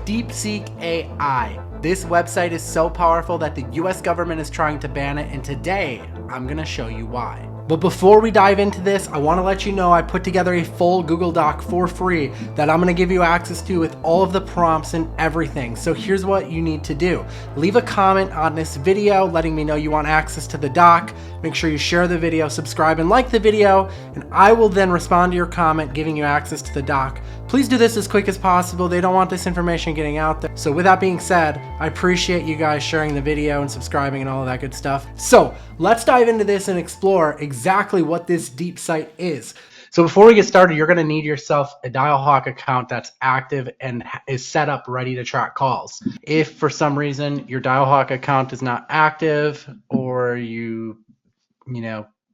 DeepSeek AI. This website is so powerful that the US government is trying to ban it, and today I'm gonna show you why. But before we dive into this, I wanna let you know I put together a full Google Doc for free that I'm gonna give you access to with all of the prompts and everything. So here's what you need to do. Leave a comment on this video letting me know you want access to the doc. Make sure you share the video, subscribe, and like the video, and I will then respond to your comment giving you access to the doc. Please do this as quick as possible. They don't want this information getting out there. So with that being said, I appreciate you guys sharing the video and subscribing and all of that good stuff. So let's dive into this and explore exactly what this DeepSite is. So before we get started, you're gonna need yourself a Dialhawk account that's active and is set up ready to track calls. If for some reason your Dialhawk account is not active, or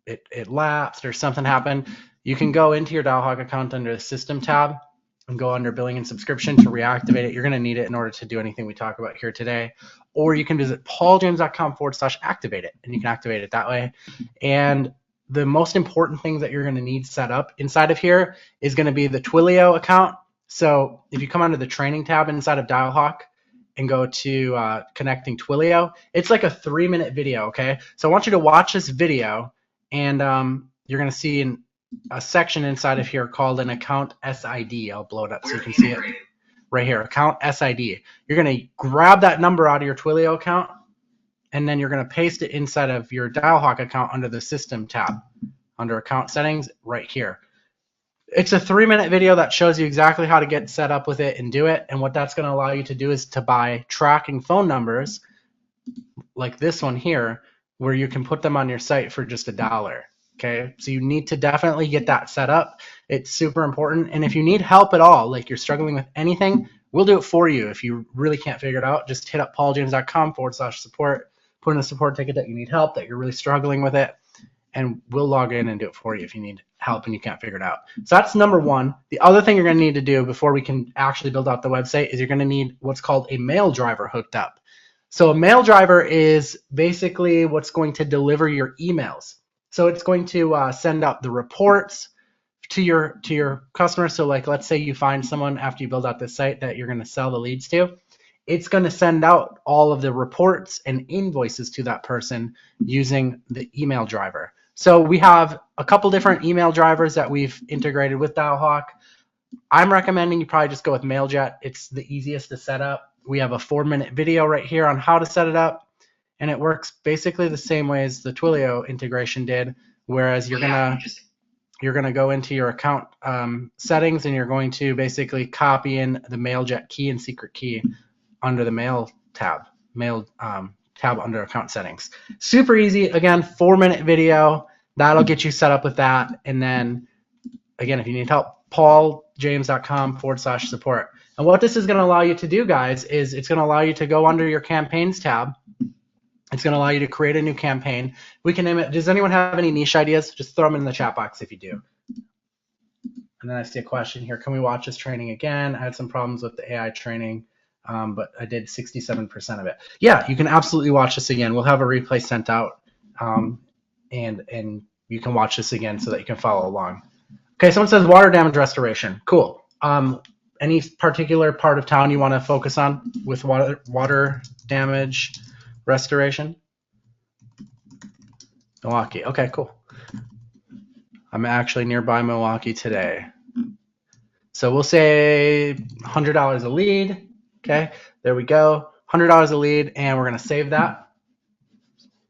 it lapsed or something happened, you can go into your Dialhawk account under the System tab and go under Billing and Subscription to reactivate it. You're going to need it in order to do anything we talk about here today. Or you can visit pauljames.com/activate it, and you can activate it that way. And the most important things that you're going to need set up inside of here is going to be the Twilio account. So if you come under the Training tab inside of Dialhawk and go to connecting Twilio, it's like a 3-minute video, okay? So I want you to watch this video, and you're going to see a section inside of here called an account SID. I'll blow it up so you can see it right here, account SID. You're going to grab that number out of your Twilio account, and then you're going to paste it inside of your Dialhawk account under the System tab, under account settings right here. It's a 3-minute video that shows you exactly how to get set up with it and do it. And what that's going to allow you to do is to buy tracking phone numbers like this one here, where you can put them on your site for just $1. Okay, so you need to definitely get that set up. It's super important. And if you need help at all, like you're struggling with anything, we'll do it for you. If you really can't figure it out, just hit up pauljames.com/support, put in a support ticket that you need help, that you're really struggling with it, and we'll log in and do it for you if you need help and you can't figure it out. So that's number one. The other thing you're going to need to do before we can actually build out the website is you're going to need what's called a mail driver hooked up. So a mail driver is basically what's going to deliver your emails. So it's going to send out the reports to your customer. So like, let's say you find someone after you build out this site that you're going to sell the leads to. It's going to send out all of the reports and invoices to that person using the email driver. So we have a couple different email drivers that we've integrated with Dialhawk. I'm recommending you probably just go with MailJet. It's the easiest to set up. We have a 4-minute video right here on how to set it up. And it works basically the same way as the Twilio integration did, whereas you're gonna go into your account settings, and you're going to basically copy in the MailJet key and secret key under the Mail tab, tab under account settings. Super easy. Again, 4-minute video. That'll get you set up with that. And then again, if you need help, pauljames.com/support. And what this is going to allow you to do, guys, is it's going to allow you to go under your campaigns tab. It's going to allow you to create a new campaign. We can name it. Does anyone have any niche ideas? Just throw them in the chat box if you do. And then I see a question here. Can we watch this training again? I had some problems with the AI training, but I did 67% of it. Yeah, you can absolutely watch this again. We'll have a replay sent out, and you can watch this again so that you can follow along. Okay, someone says water damage restoration. Cool. Any particular part of town you want to focus on with water damage restoration? Milwaukee. Okay, cool. I'm actually nearby Milwaukee today. So we'll say $100 a lead. Okay, there we go. $100 a lead, and we're going to save that.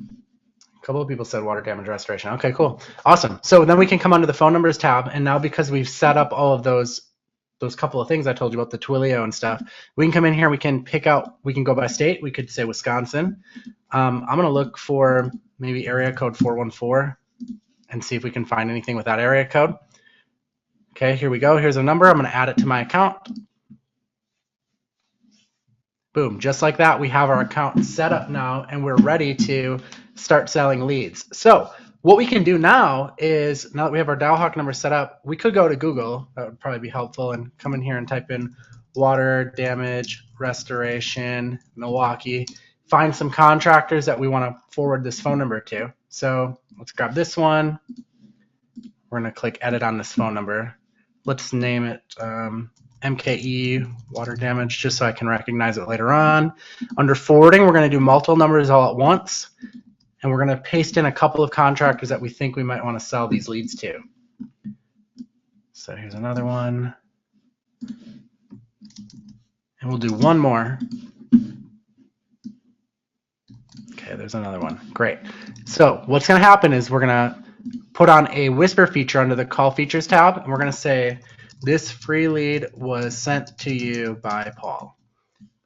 A couple of people said water damage restoration. Okay, cool. Awesome. So then we can come under the phone numbers tab, and now because we've set up all of those couple of things I told you about, the Twilio and stuff, we can come in here, we can pick out, we can go by state. We could say Wisconsin. I'm going to look for maybe area code 414 and see if we can find anything with that area code. Okay, here we go. Here's a number. I'm going to add it to my account. Boom, just like that, we have our account set up now, and we're ready to start selling leads. So what we can do now is, now that we have our Dialhawk number set up, we could go to Google. That would probably be helpful, and come in here and type in water damage restoration Milwaukee. Find some contractors that we want to forward this phone number to. So let's grab this one. We're going to click edit on this phone number. Let's name it MKE water damage, just so I can recognize it later on. Under forwarding, we're going to do multiple numbers all at once, and we're going to paste in a couple of contractors that we think we might want to sell these leads to. So here's another one, and we'll do one more. Okay, there's another one. Great. So what's going to happen is we're going to put on a whisper feature under the call features tab, and we're going to say, this free lead was sent to you by Paul.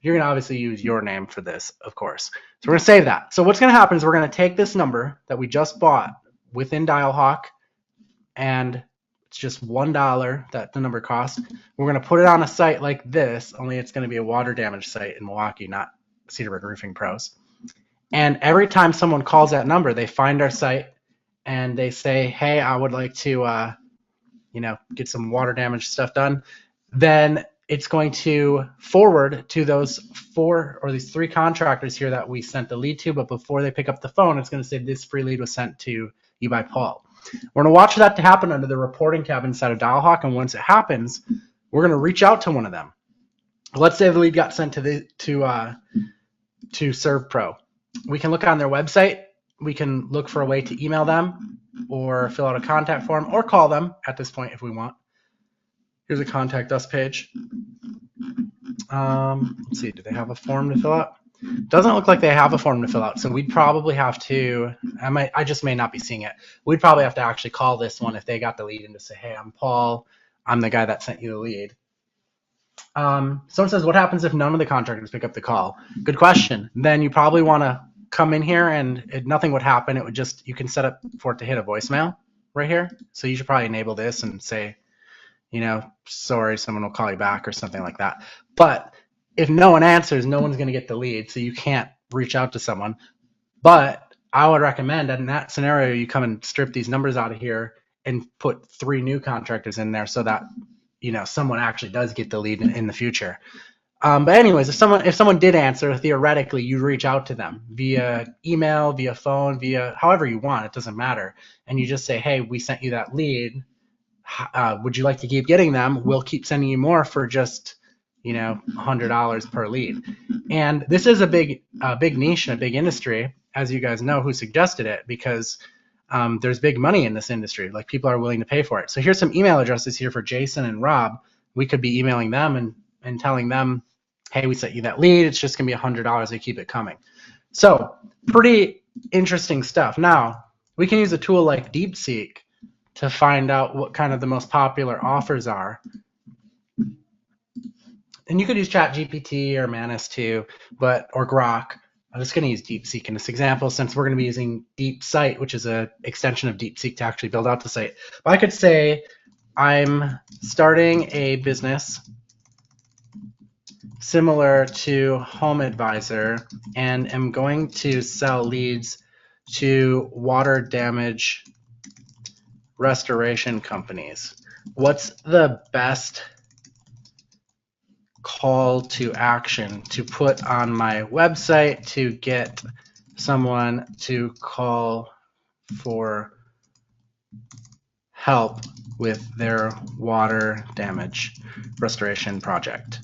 You're going to obviously use your name for this, of course. So we're going to save that. So what's going to happen is we're going to take this number that we just bought within DialHawk, and it's just $1 that the number costs. We're going to put it on a site like this, only it's going to be a water damage site in Milwaukee, not Cedarburg Roofing Pros. And every time someone calls that number, they find our site and they say, hey, I would like to get some water damage stuff done. Then it's going to forward to those these three contractors here that we sent the lead to, but before they pick up the phone, it's going to say this free lead was sent to you by Paul. We're going to watch that to happen under the reporting tab inside of DialHawk, and once it happens, we're going to reach out to one of them. Let's say the lead got sent to ServPro. We can look on their website. We can look for a way to email them or fill out a contact form or call them at this point if we want. Here's a contact us page. Let's see, do they have a form to fill out? Doesn't look like they have a form to fill out, so we'd probably have to, I just may not be seeing it. We'd probably have to actually call this one if they got the lead and just say, hey, I'm Paul. I'm the guy that sent you the lead. Someone says, what happens if none of the contractors pick up the call? Good question. Then you probably want to come in here and nothing would happen. It would just, you can set up for it to hit a voicemail right here. So you should probably enable this and say, sorry, someone will call you back or something like that. But if no one answers, no one's going to get the lead, so you can't reach out to someone. But I would recommend that in that scenario, you come and strip these numbers out of here and put 3 new contractors in there so that someone actually does get the lead in the future. But anyways, if someone did answer, theoretically, you reach out to them via email, via phone, via however you want. It doesn't matter. And you just say, hey, we sent you that lead. Would you like to keep getting them? We'll keep sending you more for just $100 per lead. And this is a big niche and a big industry, as you guys know, who suggested it, because there's big money in this industry. Like, people are willing to pay for it. So here's some email addresses here for Jason and Rob. We could be emailing them and telling them, hey, we sent you that lead. It's just going to be $100. They keep it coming. So pretty interesting stuff. Now, we can use a tool like DeepSeek to find out what kind of the most popular offers are. And you could use ChatGPT or Manus too, or Grok. I'm just going to use DeepSeek in this example since we're going to be using DeepSite, which is an extension of DeepSeek to actually build out the site. But I could say I'm starting a business similar to Home Advisor and am going to sell leads to water damage restoration companies. What's the best call to action to put on my website to get someone to call for help with their water damage restoration project?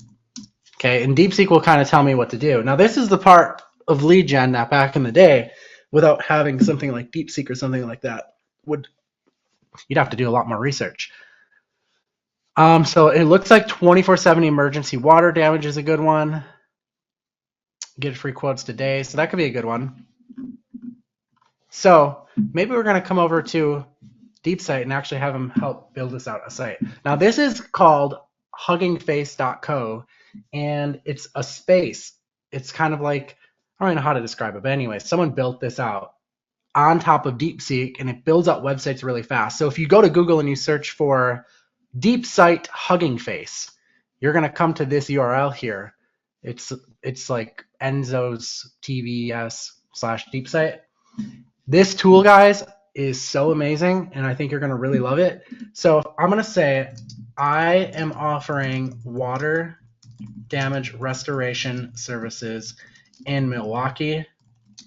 Okay, and DeepSeek will kind of tell me what to do. Now, this is the part of lead gen that back in the day, without having something like DeepSeek or something like that, you'd have to do a lot more research. So it looks like 24/7 emergency water damage is a good one. Get free quotes today, so that could be a good one. So maybe we're going to come over to DeepSite and actually have them help build us out a site. Now, this is called huggingface.co, and it's a space. It's kind of like, I don't know how to describe it, but anyway, someone built this out on top of DeepSeek, and it builds out websites really fast. So if you go to Google and you search for DeepSite Hugging Face, you're going to come to this URL here. It's like Enzo's TVS/DeepSite. This tool, guys, is so amazing, and I think you're going to really love it. So I'm going to say I am offering water damage restoration services in Milwaukee,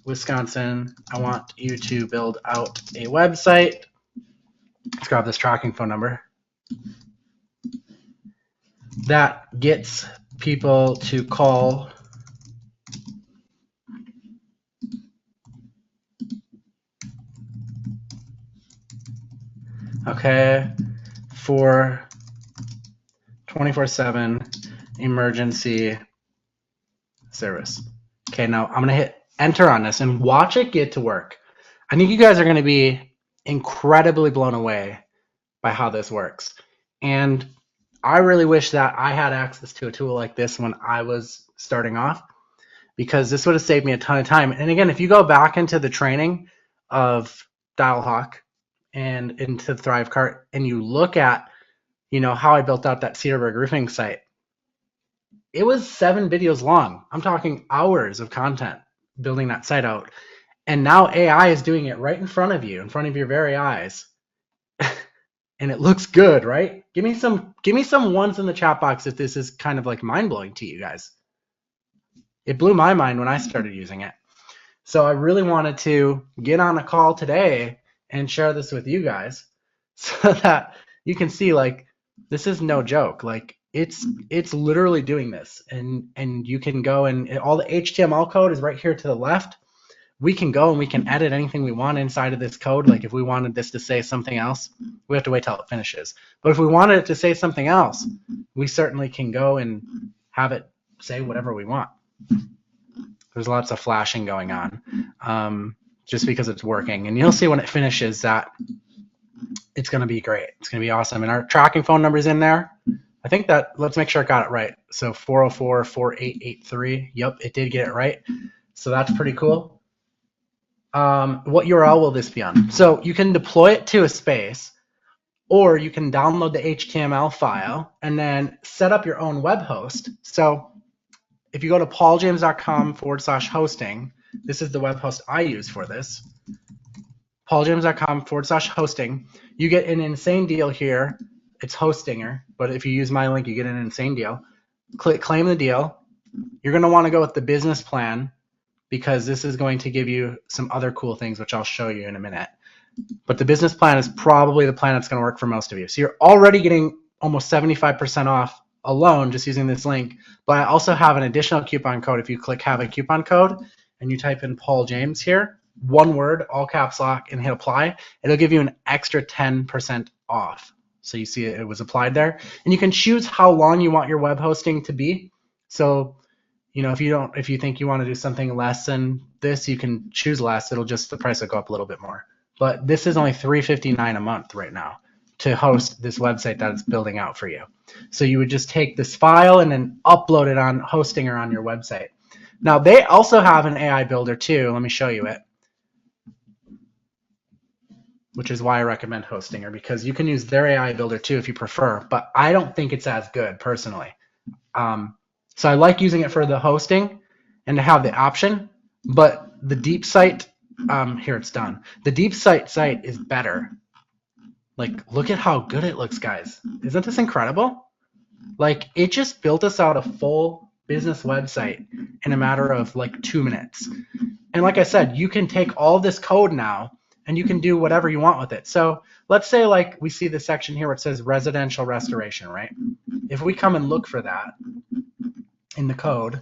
Wisconsin. I want you to build out a website. Let's grab this tracking phone number. that gets people to call for 24/7 emergency service. Okay, now I'm going to hit enter on this and watch it get to work. I think you guys are going to be incredibly blown away by how this works. And I really wish that I had access to a tool like this when I was starting off, because this would have saved me a ton of time. And again, if you go back into the training of DialHawk and into ThriveCart and you look at, how I built out that Cedarburg roofing site, it was 7 videos long. I'm talking hours of content building that site out. And now AI is doing it right in front of you, in front of your very eyes. And it looks good, right? Give me some ones in the chat box if this is kind of like mind-blowing to you guys. It blew my mind when I started using it. So I really wanted to get on a call today and share this with you guys so that you can see, like, this is no joke. Like, it's literally doing this, and you can go and all the HTML code is right here to the left. We can go and we can edit anything we want inside of this code. Like if we wanted this to say something else, we have to wait till it finishes. But if we wanted it to say something else, we certainly can go and have it say whatever we want. There's lots of flashing going on just because it's working. And you'll see when it finishes that it's going to be great. It's going to be awesome. And our tracking phone number is in there. I think that, let's make sure I got it right. So 404-4883. Yep, it did get it right. So that's pretty cool. What URL will this be on? So you can deploy it to a space, or you can download the HTML file and then set up your own web host. So if you go to pauljames.com/hosting, this is the web host I use for this, pauljames.com/hosting, you get an insane deal here. It's Hostinger, but if you use my link, you get an insane deal. Click claim the deal. You're going to want to go with the business plan, because this is going to give you some other cool things, which I'll show you in a minute. But the business plan is probably the plan that's going to work for most of you. So you're already getting almost 75% off alone just using this link. But I also have an additional coupon code. If you click have a coupon code and you type in Paul James here, one word, all caps lock, and hit apply, it'll give you an extra 10% off. So you see it was applied there. And you can choose how long you want your web hosting to be. So if you think you want to do something less than this, you can choose less. The price will go up a little bit more. But this is only $359 a month right now to host this website that it's building out for you. So you would just take this file and then upload it on Hostinger on your website. Now they also have an AI builder too. Let me show you it, which is why I recommend Hostinger, because you can use their AI builder too if you prefer. But I don't think it's as good personally. So I like using it for the hosting and to have the option, but the DeepSite, here it's done. The DeepSite site is better. Like, look at how good it looks, guys. Isn't this incredible? Like, it just built us out a full business website in a matter of like 2 minutes. And like I said, you can take all this code now and you can do whatever you want with it. So let's say like we see the section here where it says residential restoration, right? If we come and look for that in the code,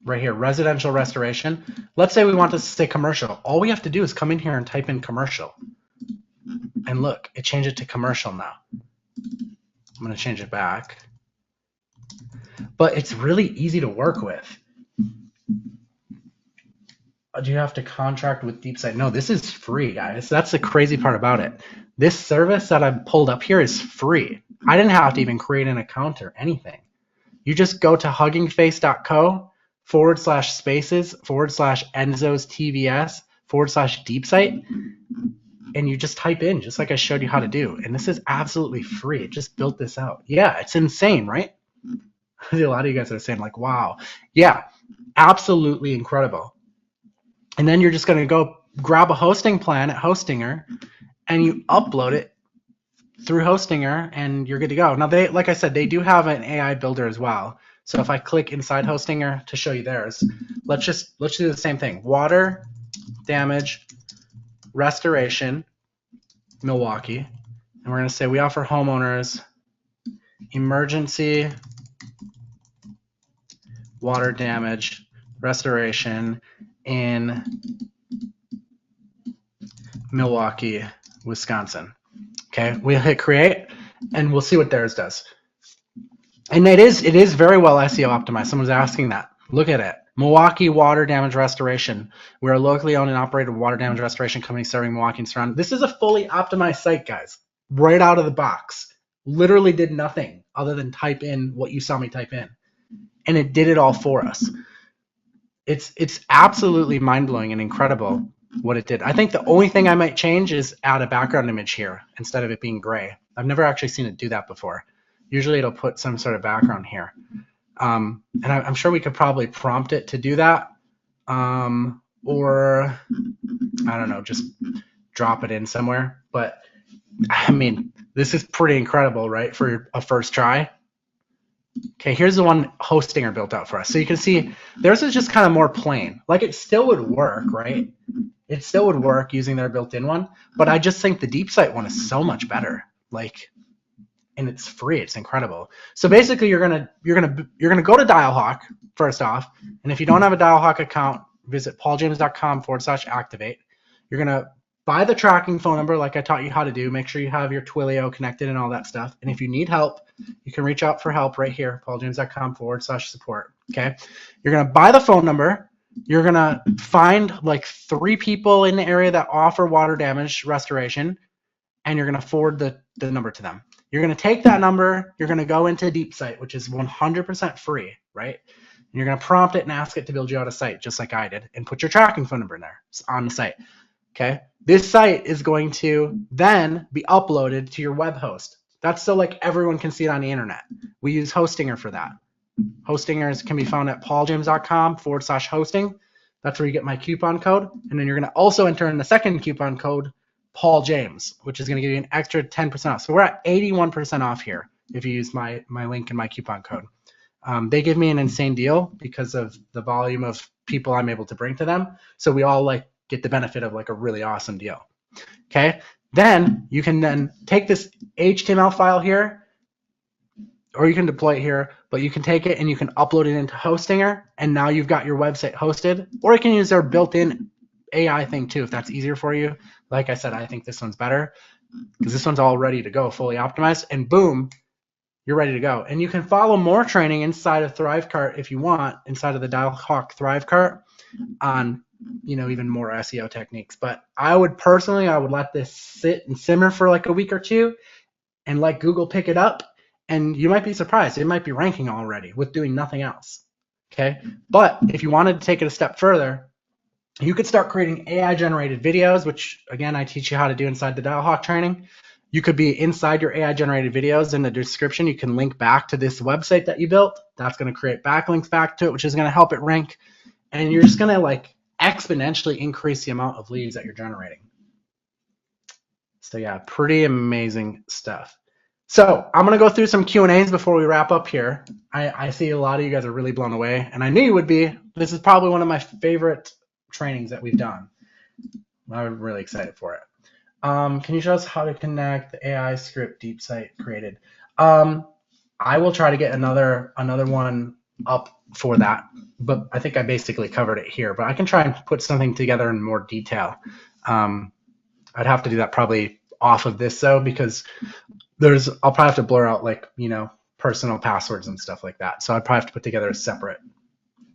right here, residential restoration. Let's say we want this to say commercial. All we have to do is come in here and type in commercial. And look, it changed it to commercial now. I'm going to change it back. But it's really easy to work with. Do you have to contract with DeepSite? No, this is free, guys. That's the crazy part about it. This service that I pulled up here is free. I didn't have to even create an account or anything. You just go to huggingface.co/spaces/Enzo's TVS/DeepSite, and you just type in, just like I showed you how to do. And this is absolutely free. It just built this out. Yeah, it's insane, right? A lot of you guys are saying like, wow. Yeah, absolutely incredible. And then you're just going to go grab a hosting plan at Hostinger and you upload it through Hostinger and you're good to go. Now, they, like I said, they do have an AI builder as well. So if I click inside Hostinger to show you theirs, let's do the same thing. Water damage restoration, Milwaukee. and we're going to say we offer homeowners emergency water damage restoration in Milwaukee, Wisconsin. Okay, we'll hit create and we'll see what theirs does. And it is very well SEO optimized. Someone's asking that. Look at it. Milwaukee Water Damage Restoration. We're a locally owned and operated water damage restoration company serving Milwaukee and surrounding. This is a fully optimized site, guys. Right out of the box. Literally did nothing other than type in what you saw me type in. And it did it all for us. It's absolutely mind-blowing and incredible what it did. I think the only thing I might change is add a background image here instead of it being gray. I've never actually seen it do that before. Usually it'll put some sort of background here. And I'm sure we could probably prompt it to do that. Or, I don't know, just drop it in somewhere. But, I mean, this is pretty incredible, right, for a first try. Okay, here's the one Hostinger built out for us. So you can see theirs is just kind of more plain. Like it still would work, right? It still would work using their built-in one, but I just think the DeepSite one is so much better. Like, and it's free. It's incredible. So basically, you're gonna go to Dialhawk first off, and if you don't have a Dialhawk account, visit pauljames.com/activate. You're gonna buy the tracking phone number like I taught you how to do. Make sure you have your Twilio connected and all that stuff. And if you need help, you can reach out for help right here, pauljames.com/support. Okay. You're going to buy the phone number. You're going to find like 3 people in the area that offer water damage restoration, and you're going to forward the number to them. You're going to take that number. You're going to go into DeepSite, which is 100% free, right? And you're going to prompt it and ask it to build you out a site just like I did, and put your tracking phone number in there. It's on the site. Okay, this site is going to then be uploaded to your web host. That's so like everyone can see it on the internet. We use Hostinger for that. Hostingers can be found at pauljames.com/hosting. That's where you get my coupon code. And then you're going to also enter in the second coupon code, Paul James, which is going to give you an extra 10% off. So we're at 81% off here if you use my link and my coupon code. They give me an insane deal because of the volume of people I'm able to bring to them. So we all like get the benefit of like a really awesome deal. Okay, then you can then take this HTML file here, or you can deploy it here, but you can take it and you can upload it into Hostinger, and now you've got your website hosted. Or you can use their built-in AI thing too if that's easier for you. Like I said, I think this one's better because this one's all ready to go, fully optimized, and boom, you're ready to go. And you can follow more training inside of ThriveCart if you want, inside of the Dialhawk ThriveCart on even more SEO techniques. But I would let this sit and simmer for like a week or two and let Google pick it up, and you might be surprised. It might be ranking already with doing nothing else. Okay, but if you wanted to take it a step further, you could start creating AI generated videos, which again I teach you how to do inside the Dialhawk training. You could be inside your AI generated videos. In the description you can link back to this website that you built. That's going to create backlinks back to it, which is going to help it rank, and you're just going to like exponentially increase the amount of leads that you're generating. So yeah, pretty amazing stuff. So I'm going to go through some Q&As before we wrap up here. I see a lot of you guys are really blown away, and I knew you would be. This is probably one of my favorite trainings that we've done. I'm really excited for it. Can you show us how to connect the AI script DeepSite created? I will try to get another one up for that, but I think I basically covered it here, but I can try and put something together in more detail. I'd have to do that probably off of this though, because I'll probably have to blur out like, personal passwords and stuff like that. So I'd probably have to put together a separate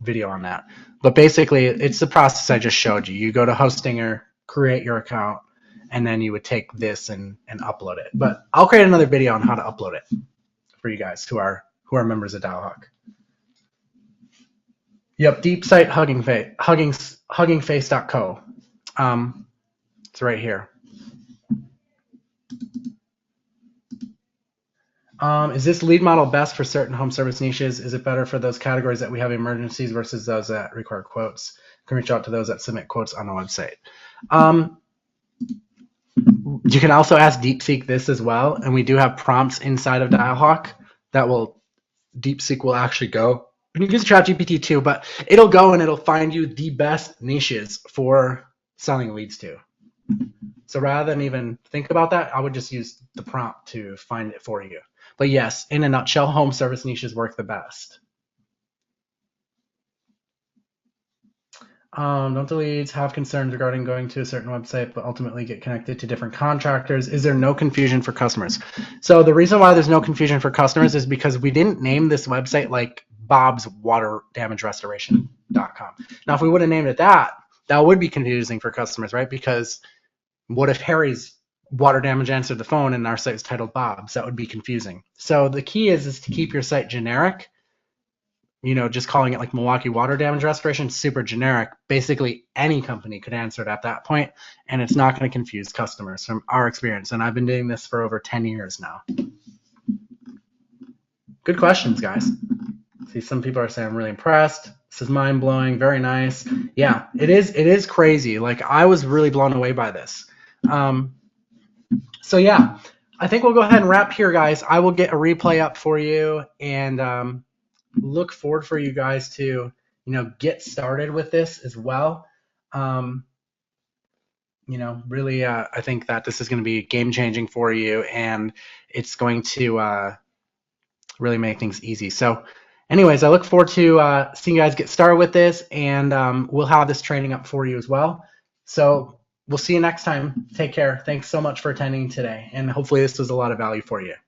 video on that. But basically it's the process I just showed you. You go to Hostinger, create your account, and then you would take this and upload it. But I'll create another video on how to upload it for you guys who are members of Dialhawk. Yep, DeepSite huggingface.co. It's right here. Is this lead model best for certain home service niches? Is it better for those categories that we have emergencies versus those that require quotes? You can reach out to those that submit quotes on the website. You can also ask DeepSeek this as well, and we do have prompts inside of Dialhawk that DeepSeek will actually go. And you can use ChatGPT too, but it'll go and it'll find you the best niches for selling leads to. So rather than even think about that, I would just use the prompt to find it for you. But yes, in a nutshell, home service niches work the best. Don't the leads have concerns regarding going to a certain website, but ultimately get connected to different contractors? Is there no confusion for customers? So the reason why there's no confusion for customers is because we didn't name this website like bobswaterdamagerestoration.com. Now, if we would have named it that, that would be confusing for customers, right? Because what if Harry's water damage answered the phone and our site is titled Bob's? That would be confusing. So the key is to keep your site generic. Just calling it like Milwaukee Water Damage Restoration, super generic. Basically, any company could answer it at that point, and it's not going to confuse customers from our experience. And I've been doing this for over 10 years now. Good questions, guys. See, some people are saying I'm really impressed. This is mind blowing. Very nice. Yeah, it is. It is crazy. Like I was really blown away by this. So yeah, I think we'll go ahead and wrap here, guys. I will get a replay up for you and look forward for you guys to get started with this as well. Really, I think that this is going to be game changing for you, and it's going to really make things easy. So anyways, I look forward to seeing you guys get started with this, and we'll have this training up for you as well. So we'll see you next time. Take care. Thanks so much for attending today, and hopefully this was a lot of value for you.